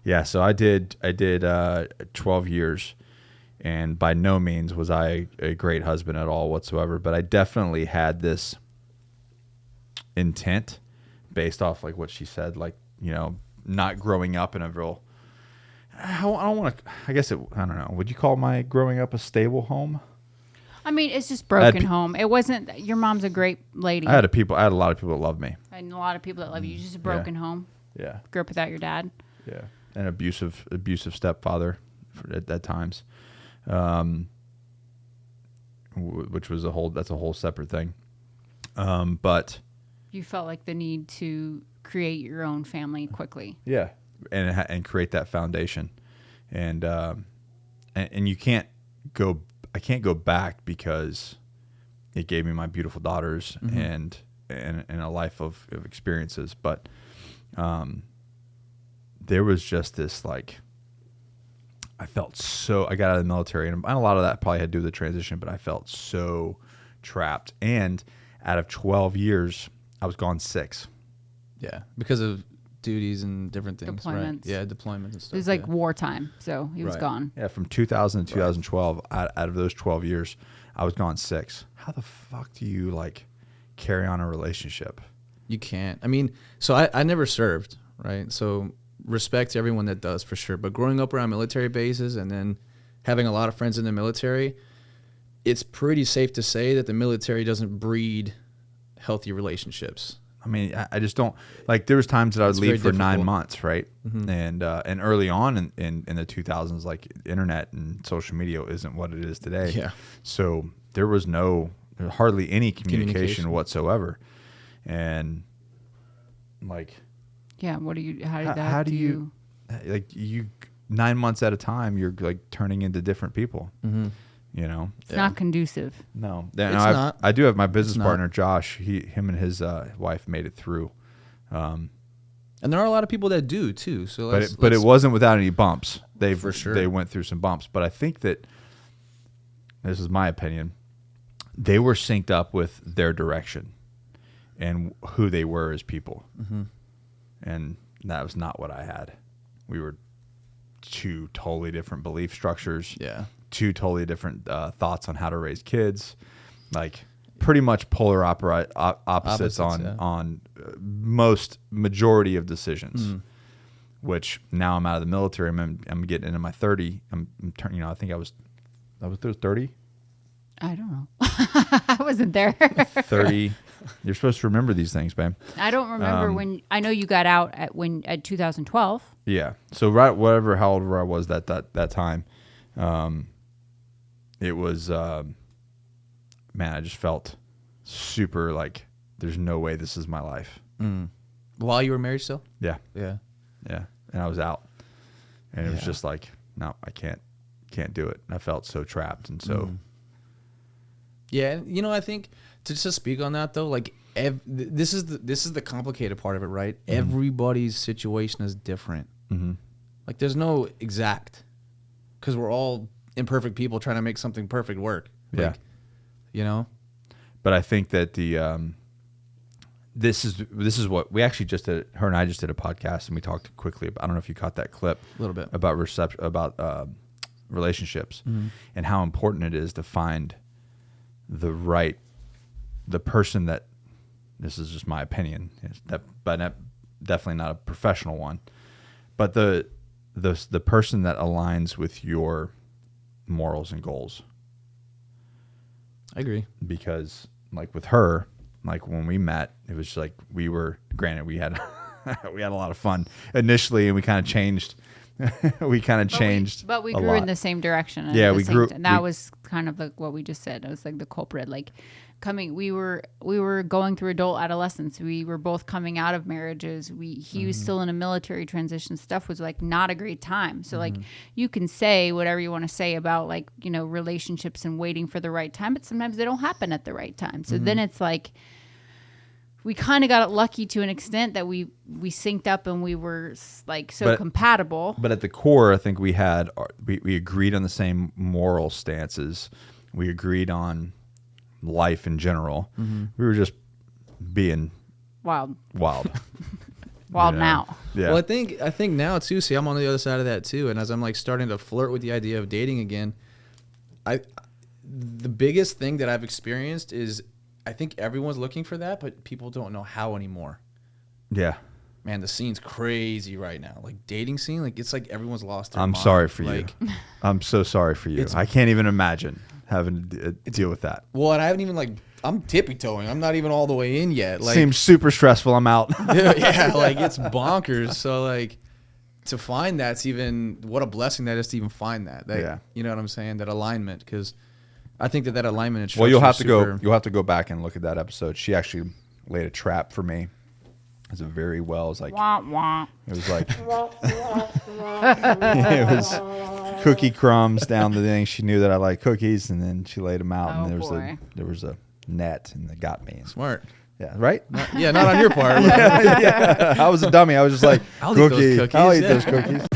Yeah, so I did 12 years, and by no means was I a great husband at all whatsoever, but I definitely had this intent based off like what she said, like, you know, not growing up in a real, I don't want to, I guess I don't know. Would you call my growing up a stable home? I mean, it's just broken home. It wasn't, your mom's a great lady. I had a lot of people that loved me. And a lot of people that love you. Just a broken home. Yeah. Grew up without your dad. Yeah. An abusive stepfather at times. Which was that's a whole separate thing. But you felt like the need to create your own family quickly. Yeah. And create that foundation. And you can't go, I can't go back because it gave me my beautiful daughters and a life of experiences. But there was just this, like, I got out of the military, and a lot of that probably had to do with the transition, but I felt so trapped. And out of 12 years, I was gone 6. Yeah, because of duties and different things. Deployments. Right? Yeah, deployments and stuff. It was like wartime, so he was Right. gone. Yeah, from 2000 to 2012, out of those 12 years, I was gone 6. How the fuck do you, like, carry on a relationship? You can't. I mean, so I never served, right? So respect to everyone that does, for sure. But growing up around military bases and then having a lot of friends in the military, it's pretty safe to say that the military doesn't breed healthy relationships. I mean, I just don't, like, there was times that I would leave for 9 difficult. months, right? And early on in the 2000s, like, internet and social media isn't what it is today. Yeah. So there was hardly any communication whatsoever. And, like, Yeah, how do you, like, 9 months at a time, you're, like, turning into different people. You know, It's not conducive. no. It's not. I do have my business It's partner Josh. Him and his wife made it through, And there are a lot of people that do too. So, but it wasn't without any bumps. For sure. They went through some bumps, but I think that, this is my opinion, they were synced up with their direction and who they were as people, and that was not what I had. We were 2 totally different belief structures. Yeah. 2 totally different thoughts on how to raise kids, like pretty much polar opposites on most majority of decisions. Which now I'm out of the military. I'm getting into my 30. I'm turning. You know, I think I was 30. I don't know. I wasn't there. 30. You're supposed to remember these things, babe. I don't remember when. I know you got out at 2012. Yeah. So how old I was that time. It was, man, I just felt super like there's no way this is my life. While you were married still? Yeah. Yeah. Yeah. And I was out, and it was just like, no, I can't do it. And I felt so trapped. And so, Yeah. You know, I think to speak on that though, like this is the complicated part of it, right? Everybody's situation is different. Like there's no exact, because we're all imperfect people trying to make something perfect work. Like, you know. But I think that this is what we actually just did. Her and I just did a podcast, and we talked quickly about, I don't know if you caught that clip, A little bit. about relationships and how important it is to find the person that, this is just my opinion, but definitely not a professional one, but the person that aligns with your morals and goals. I agree. Because, like, with her, like, when we met, it was like we had we had a lot of fun initially, and we kind of changed. But we grew in the same direction. And Yeah, we grew. And that was kind of like what we just said. It was like the culprit. Like, we were going through adult adolescence. We were both coming out of marriages. He was still in a military transition. Stuff was like not a great time. So like, you can say whatever you want to say about, like, you know, relationships and waiting for the right time, but sometimes they don't happen at the right time. So then it's like, we kind of got lucky to an extent that we synced up and we were like compatible. But at the core, I think we agreed on the same moral stances. We agreed on life in general. We were just being wild. Well, You know? now. Yeah. Well, I think now too. See, I'm on the other side of that too, and as I'm like starting to flirt with the idea of dating again, the biggest thing that I've experienced is I think everyone's looking for that, but people don't know how anymore. Yeah. Man, the scene's crazy right now. Like dating scene, like it's like everyone's lost their I'm mind. sorry for like, you. I'm so sorry for you. I can't even imagine having to deal with that. Well, and I haven't even like I'm tippy-toeing. I'm not even all the way in yet. Like, Seems super stressful. I'm out. yeah, like it's bonkers. So like to find that's even what a blessing that is to even find that. Yeah. You know what I'm saying? That alignment, because I think that alignment. Well, you'll have to super, go. You'll have to go back and look at that episode. She actually laid a trap for me. It was very well. It was like Wah, wah. it was like it was cookie crumbs down the thing. She knew that I like cookies, and then she laid them out, Oh, and boy. there was a net, and it got me. Smart. Yeah, right. Yeah, not on your part. yeah, I was a dummy. I was just like I'll eat those cookie. cookies, I'll eat yeah. those cookies.